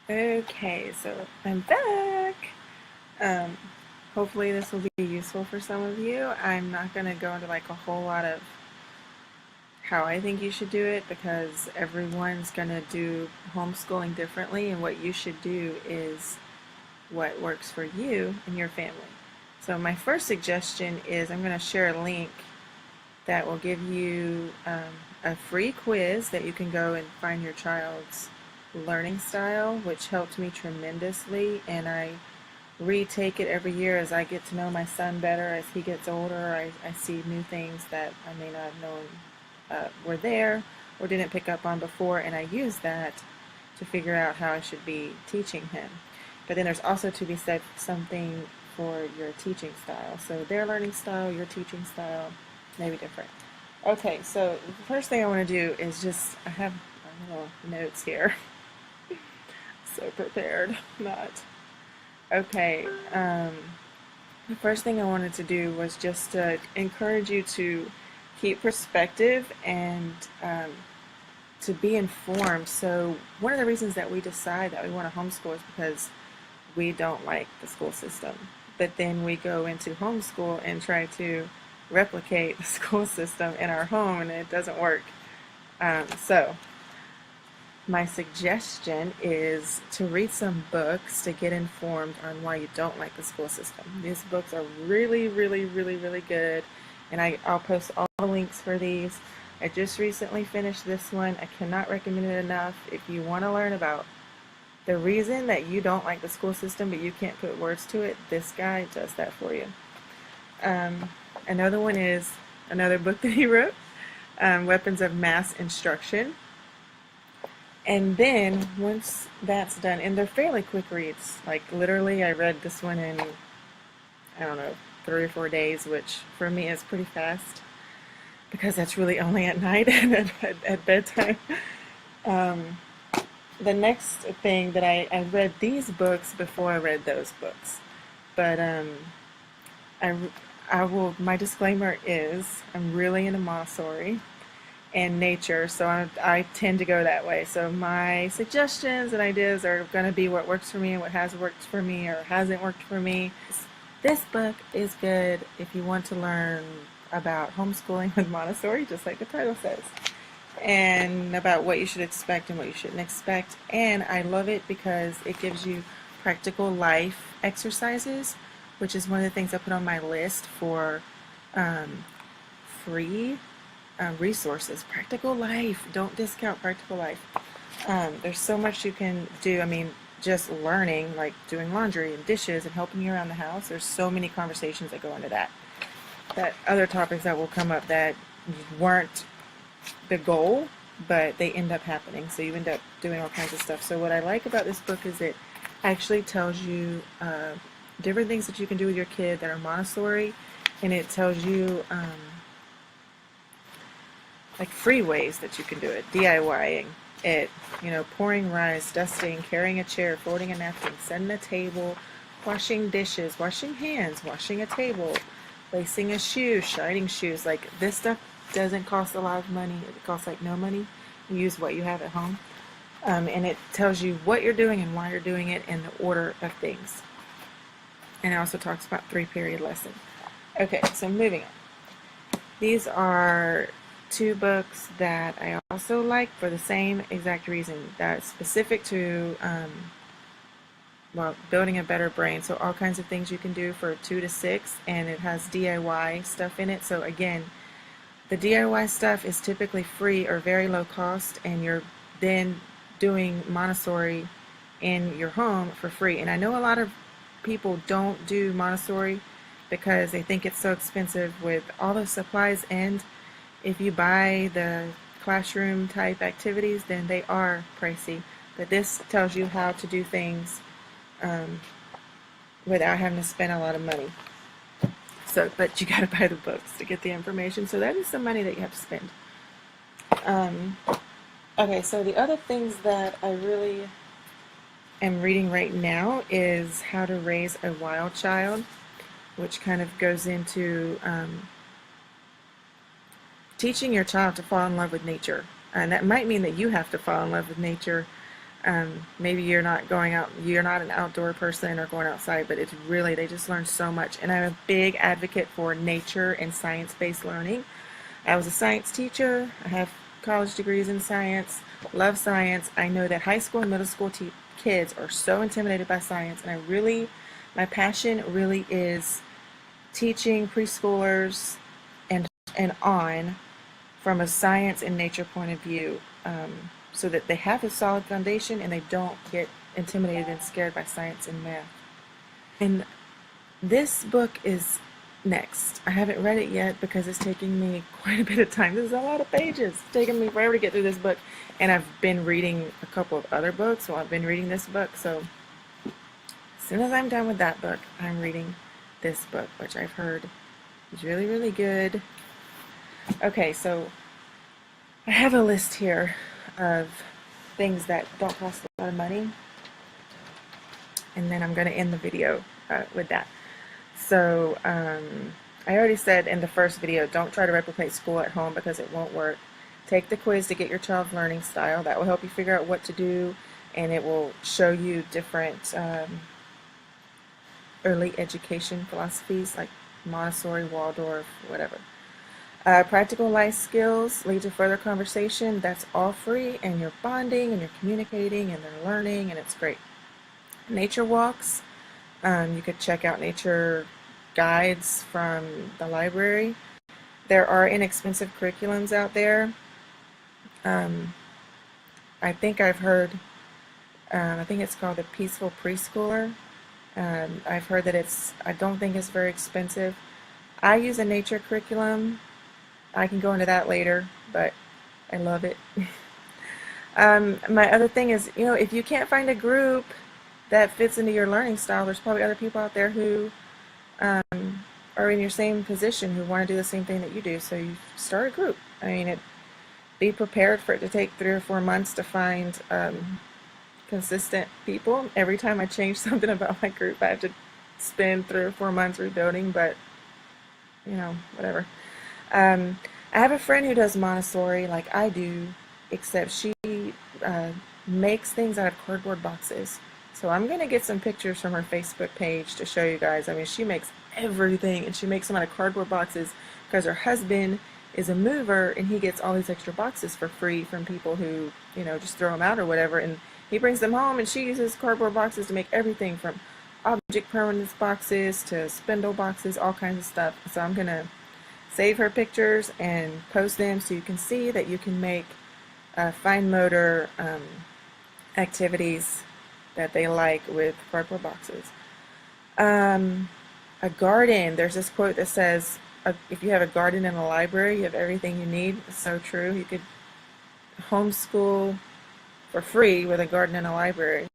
Okay, so I'm back. Um, Hopefully this will be useful for some of you. I'm not going to go into like a whole lot of how I think you should do it because everyone's going to do homeschooling differently, and what you should do is what works for you and your family. So my first suggestion is I'm going to share a link that will give you a free quiz that you can go and find your child's learning style, which helped me tremendously, and I retake it every year as I get to know my son better. As he gets older, I see new things that I may not have known were there or didn't pick up on before, and I use that to figure out how I should be teaching him. But then there's also to be said something for your teaching style. So their learning style, your teaching style, may be different. Okay, so the first thing I want to do is I have my little notes here. So prepared, not. Okay, the first thing I wanted to do was just to encourage you to keep perspective and to be informed. So one of the reasons that we decide that we want to homeschool is because we don't like the school system. But then we go into homeschool and try to replicate the school system in our home, and it doesn't work. So my suggestion is to read some books to get informed on why you don't like the school system. These books are really, really, really, really good, and I'll post all the links for these. I just recently finished this one. I cannot recommend it enough. If you want to learn about the reason that you don't like the school system but you can't put words to it, this guy does that for you. Another one is another book that he wrote, Weapons of Mass Instruction. And then once that's done, and they're fairly quick reads, like literally I read this one in, I don't know, 3 or 4 days, which for me is pretty fast because that's really only at night and at bedtime. The next thing that I read these books before I read those books, but my disclaimer is I'm really into Montessori and nature, so I tend to go that way. So my suggestions and ideas are going to be what works for me and what has worked for me or hasn't worked for me. This book is good if you want to learn about homeschooling with Montessori, just like the title says, and about what you should expect and what you shouldn't expect. And I love it because it gives you practical life exercises, which is one of the things I put on my list for free resources. Practical life. Don't discount practical life. There's so much you can do. I mean, just learning, like doing laundry and dishes and helping you around the house. There's so many conversations that go into that. That other topics that will come up that weren't the goal, but they end up happening. So you end up doing all kinds of stuff. So what I like about this book is it actually tells you different things that you can do with your kid that are Montessori, and it tells you like free ways that you can do it, DIYing it, pouring rice, dusting, carrying a chair, folding a napkin, setting a table, washing dishes, washing hands, washing a table, lacing a shoe, shining shoes. Like, this stuff doesn't cost a lot of money. It costs like no money. You use what you have at home. And it tells you what you're doing and why you're doing it and the order of things. And it also talks about 3-period lesson. Okay, so moving on. These are 2 books that I also like for the same exact reason, that's specific to building a better brain. So all kinds of things you can do for 2 to 6, and it has DIY stuff in it. So again, the DIY stuff is typically free or very low cost, and you're then doing Montessori in your home for free. And I know a lot of people don't do Montessori because they think it's so expensive with all the supplies, and if you buy the classroom type activities, then they are pricey. But this tells you how to do things without having to spend a lot of money. So, but you got to buy the books to get the information. So that is some money that you have to spend. Okay, so the other things that I really am reading right now is How to Raise a Wild Child, which kind of goes into teaching your child to fall in love with nature. And that might mean that you have to fall in love with nature Maybe you're not going out, you're not an outdoor person or going outside, but it's really, they just learn so much. And I'm a big advocate for nature and science-based learning. I was a science teacher. I have college degrees in science, love science. I know that high school and middle school kids are so intimidated by science, and my passion really is teaching preschoolers and on from a science and nature point of view, so that they have a solid foundation and they don't get intimidated and scared by science and math. And this book is next. I haven't read it yet because it's taking me quite a bit of time. This is a lot of pages. It's taking me forever to get through this book, and I've been reading a couple of other books while I've been reading this book. So as soon as I'm done with that book, I'm reading this book, which I've heard is really, really good. Okay, so I have a list here of things that don't cost a lot of money, and then I'm going to end the video with that. So I already said in the first video, don't try to replicate school at home because it won't work. Take the quiz to get your child's learning style. That will help you figure out what to do, and it will show you different early education philosophies like Montessori, Waldorf, whatever. Practical life skills lead to further conversation. That's all free, and you're bonding and you're communicating and they're learning, and it's great. Nature walks. You could check out nature guides from the library. There are inexpensive curriculums out there. I think I've heard, I think it's called the Peaceful Preschooler. I've heard that I don't think it's very expensive. I use a nature curriculum. I can go into that later, but I love it. My other thing is, if you can't find a group that fits into your learning style, there's probably other people out there who are in your same position who want to do the same thing that you do. So you start a group. I mean, be prepared for it to take 3 or 4 months to find consistent people. Every time I change something about my group, I have to spend 3 or 4 months rebuilding, but whatever. I have a friend who does Montessori like I do, except she makes things out of cardboard boxes. So I'm going to get some pictures from her Facebook page to show you guys. I mean, she makes everything, and she makes them out of cardboard boxes because her husband is a mover, and he gets all these extra boxes for free from people who, just throw them out or whatever, and he brings them home, and she uses cardboard boxes to make everything from object permanence boxes to spindle boxes, all kinds of stuff. So I'm going to save her pictures and post them so you can see that you can make fine motor activities that they like with cardboard boxes. A garden. There's this quote that says, if you have a garden in a library, you have everything you need. It's so true. You could homeschool for free with a garden in a library.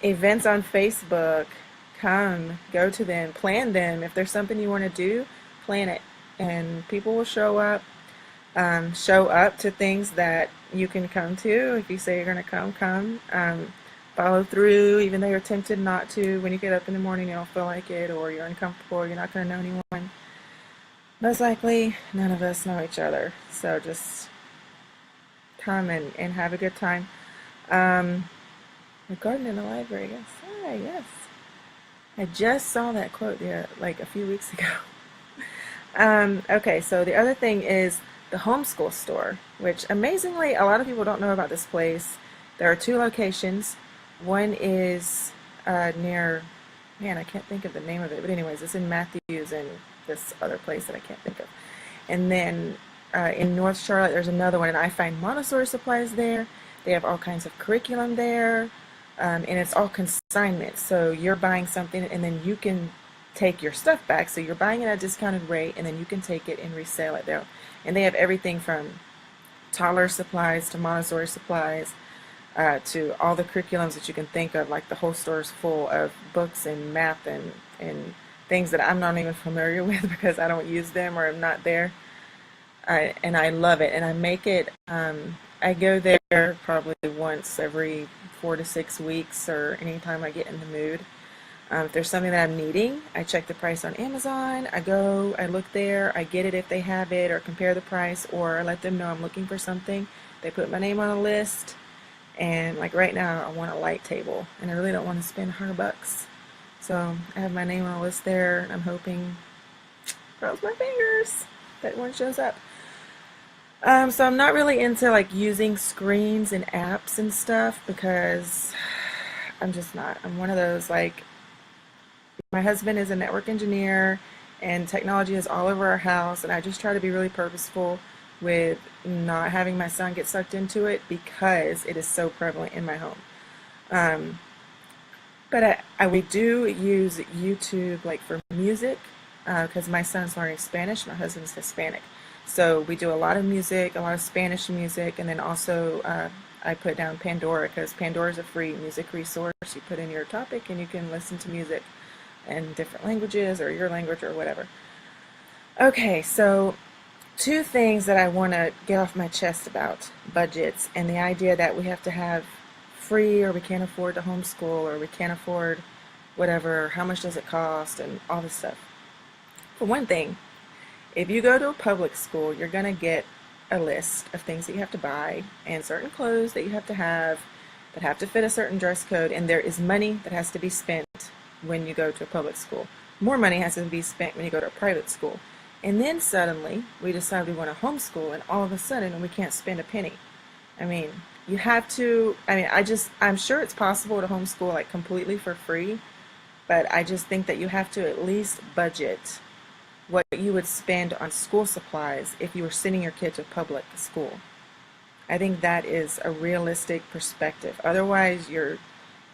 Events on Facebook. Go to them, plan them. If there's something you want to do, plan it, and people will show up. Show up to things that you can come to. If you say you're going to come. Follow through, even though you're tempted not to. When you get up in the morning, you don't feel like it, or you're uncomfortable, or you're not going to know anyone. Most likely, none of us know each other. So just come and have a good time. A garden in the library, yes. Ah, yes. I just saw that quote there like a few weeks ago. Okay, so the other thing is the homeschool store, which amazingly a lot of people don't know about this place. There are 2 locations. One is near, I can't think of the name of it, but anyways, it's in Matthews and this other place that I can't think of. And then in North Charlotte, there's another one, and I find Montessori supplies there. They have all kinds of curriculum there, and it's all consignment. So you're buying something, and then you can take your stuff back. So you're buying it at a discounted rate, and then you can take it and resell it there. And they have everything from toddler supplies to Montessori supplies, to all the curriculums that you can think of. Like the whole store is full of books and math and things that I'm not even familiar with because I don't use them or I'm not there. And I love it. And I make it, I go there probably once every 4 to 6 weeks or anytime I get in the mood. If there's something that I'm needing, I check the price on Amazon. I go, I look there, I get it if they have it, or compare the price, or I let them know I'm looking for something. They put my name on a list, And like right now, I want a light table, and I really don't want to spend $100. So I have my name on a list there, and I'm hoping, cross my fingers, that one shows up. So I'm not really into like using screens and apps and stuff because I'm just not. I'm one of those like, my husband is a network engineer and technology is all over our house, and I just try to be really purposeful with not having my son get sucked into it because it is so prevalent in my home. Um, but we do use YouTube like for music because my son's learning Spanish, my husband's Hispanic. So we do a lot of music, a lot of Spanish music, and then also I put down Pandora because Pandora is a free music resource. You put in your topic and you can listen to music in different languages or your language or whatever. Okay, so two things that I want to get off my chest about budgets and the idea that we have to have free or we can't afford to homeschool or we can't afford whatever, how much does it cost and all this stuff. For one thing, if you go to a public school, you're going to get a list of things that you have to buy and certain clothes that you have that have to fit a certain dress code, and there is money that has to be spent when you go to a public school. More money has to be spent when you go to a private school. And then suddenly we decide we want to homeschool, and all of a sudden we can't spend a penny. I mean, you have to, I'm sure it's possible to homeschool like completely for free, but I just think that you have to at least budget what you would spend on school supplies if you were sending your kid to public school. I think that is a realistic perspective. Otherwise, you're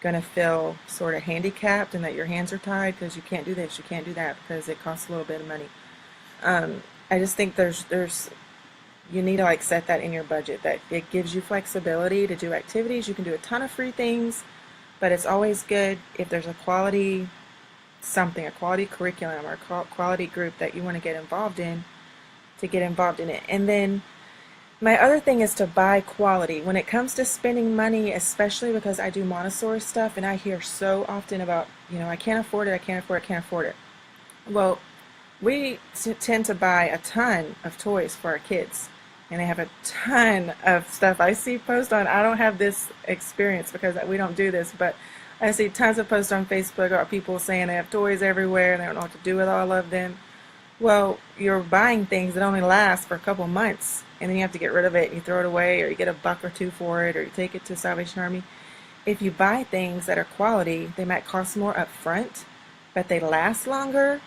going to feel sort of handicapped and that your hands are tied because you can't do this, you can't do that because it costs a little bit of money. I just think you need to like set that in your budget, that it gives you flexibility to do activities. You can do a ton of free things, but it's always good if there's a quality curriculum or quality group that you want to get involved in, to get involved in it. And then my other thing is to buy quality. When it comes to spending money, especially because I do Montessori stuff and I hear so often about, I can't afford it, I can't afford it, I can't afford it. Well, we tend to buy a ton of toys for our kids, and they have a ton of stuff. I see posts on, I don't have this experience because we don't do this, but I see tons of posts on Facebook about people saying they have toys everywhere and they don't know what to do with all of them. Well, you're buying things that only last for a couple months, and then you have to get rid of it and you throw it away, or you get $1 or $2 for it, or you take it to Salvation Army. If you buy things that are quality, they might cost more up front, but they last longer,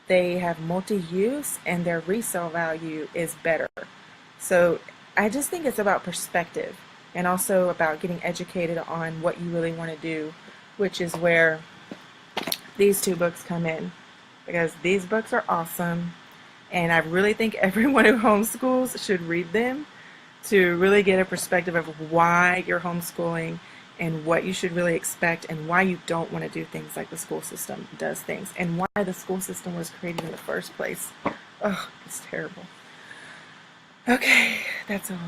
they have multi-use, and their resale value is better. So I just think it's about perspective and also about getting educated on what you really want to do, which is where these two books come in, because these books are awesome, and I really think everyone who homeschools should read them to really get a perspective of why you're homeschooling and what you should really expect and why you don't want to do things like the school system does things and why the school system was created in the first place. Oh, it's terrible. Okay, that's all.